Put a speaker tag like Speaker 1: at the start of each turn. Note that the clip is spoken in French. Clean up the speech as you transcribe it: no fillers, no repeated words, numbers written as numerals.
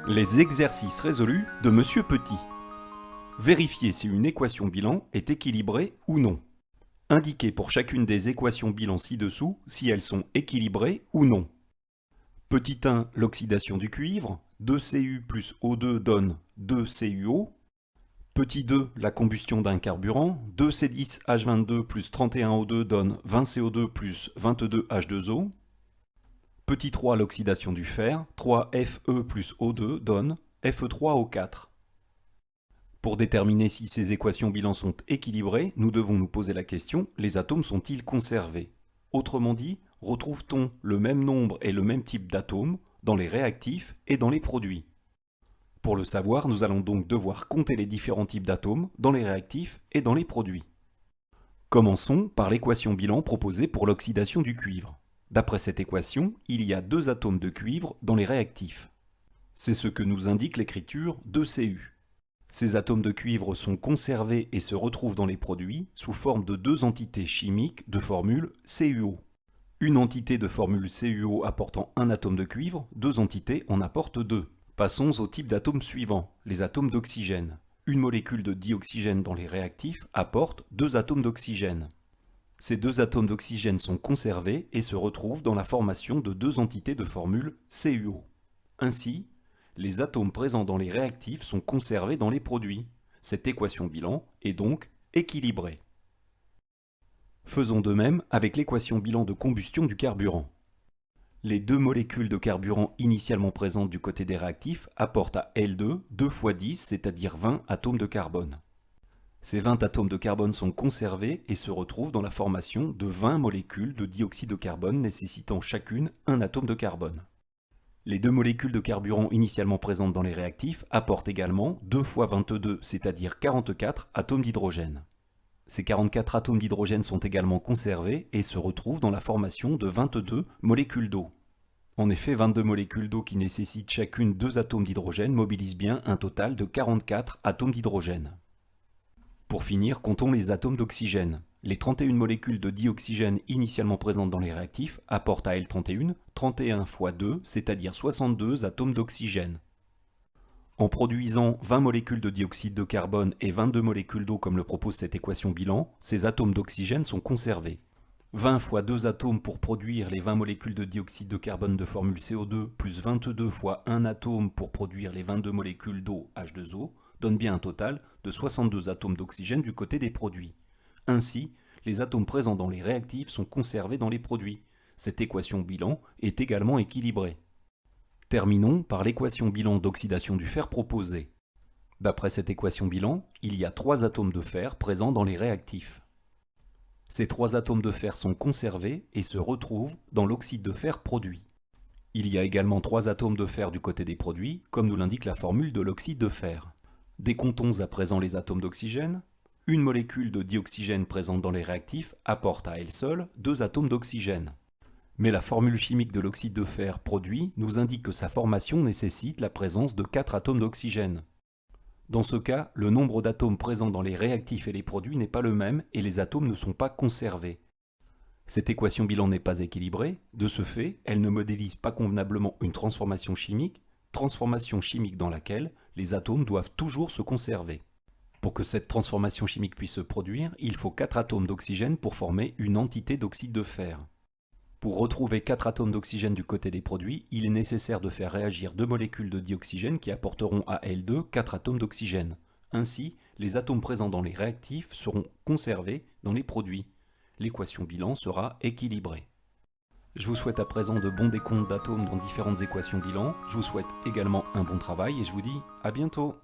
Speaker 1: Les exercices résolus de Monsieur Petit. Vérifiez si une équation bilan est équilibrée ou non. Indiquez pour chacune des équations bilan ci-dessous si elles sont équilibrées ou non. Petit 1, l'oxydation du cuivre. 2Cu plus O2 donne 2CuO. Petit 2, la combustion d'un carburant. 2C10H22 plus 31O2 donne 20CO2 plus 22H2O. Petit 3, l'oxydation du fer. 3Fe plus O2 donne Fe3O4. Pour déterminer si ces équations bilan sont équilibrées, nous devons nous poser la question, les atomes sont-ils conservés? Autrement dit, retrouve-t-on le même nombre et le même type d'atomes dans les réactifs et dans les produits? Pour le savoir, nous allons donc devoir compter les différents types d'atomes dans les réactifs et dans les produits. Commençons par l'équation bilan proposée pour l'oxydation du cuivre. D'après cette équation, il y a 2 atomes de cuivre dans les réactifs. C'est ce que nous indique l'écriture 2Cu. Ces atomes de cuivre sont conservés et se retrouvent dans les produits sous forme de 2 entités chimiques de formule CuO. Une entité de formule CuO apportant un atome de cuivre, 2 entités en apportent 2. Passons au type d'atomes suivant, les atomes d'oxygène. Une molécule de dioxygène dans les réactifs apporte 2 atomes d'oxygène. Ces 2 atomes d'oxygène sont conservés et se retrouvent dans la formation de 2 entités de formule CuO. Ainsi, les atomes présents dans les réactifs sont conservés dans les produits. Cette équation bilan est donc équilibrée. Faisons de même avec l'équation bilan de combustion du carburant. Les 2 molécules de carburant initialement présentes du côté des réactifs apportent à L2 2 fois 10, c'est-à-dire 20 atomes de carbone. Ces 20 atomes de carbone sont conservés et se retrouvent dans la formation de 20 molécules de dioxyde de carbone nécessitant chacune un atome de carbone. Les 2 molécules de carburant initialement présentes dans les réactifs apportent également 2 fois 22, c'est-à-dire 44 atomes d'hydrogène. Ces 44 atomes d'hydrogène sont également conservés et se retrouvent dans la formation de 22 molécules d'eau. En effet, 22 molécules d'eau qui nécessitent chacune 2 atomes d'hydrogène mobilisent bien un total de 44 atomes d'hydrogène. Pour finir, comptons les atomes d'oxygène. Les 31 molécules de dioxygène initialement présentes dans les réactifs apportent à L31 31 fois 2, c'est-à-dire 62 atomes d'oxygène. En produisant 20 molécules de dioxyde de carbone et 22 molécules d'eau comme le propose cette équation bilan, ces atomes d'oxygène sont conservés. 20 fois 2 atomes pour produire les 20 molécules de dioxyde de carbone de formule CO2 plus 22 fois 1 atome pour produire les 22 molécules d'eau H2O donne bien un total de 62 atomes d'oxygène du côté des produits. Ainsi, les atomes présents dans les réactifs sont conservés dans les produits. Cette équation bilan est également équilibrée. Terminons par l'équation bilan d'oxydation du fer proposée. D'après cette équation bilan, il y a 3 atomes de fer présents dans les réactifs. Ces 3 atomes de fer sont conservés et se retrouvent dans l'oxyde de fer produit. Il y a également 3 atomes de fer du côté des produits, comme nous l'indique la formule de l'oxyde de fer. Décomptons à présent les atomes d'oxygène. Une molécule de dioxygène présente dans les réactifs apporte à elle seule 2 atomes d'oxygène. Mais la formule chimique de l'oxyde de fer produit nous indique que sa formation nécessite la présence de 4 atomes d'oxygène. Dans ce cas, le nombre d'atomes présents dans les réactifs et les produits n'est pas le même et les atomes ne sont pas conservés. Cette équation bilan n'est pas équilibrée, de ce fait, elle ne modélise pas convenablement une transformation chimique dans laquelle les atomes doivent toujours se conserver. Pour que cette transformation chimique puisse se produire, il faut 4 atomes d'oxygène pour former une entité d'oxyde de fer. Pour retrouver 4 atomes d'oxygène du côté des produits, il est nécessaire de faire réagir 2 molécules de dioxygène qui apporteront à L2 4 atomes d'oxygène. Ainsi, les atomes présents dans les réactifs seront conservés dans les produits. L'équation bilan sera équilibrée. Je vous souhaite à présent de bons décomptes d'atomes dans différentes équations bilan. Je vous souhaite également un bon travail et je vous dis à bientôt.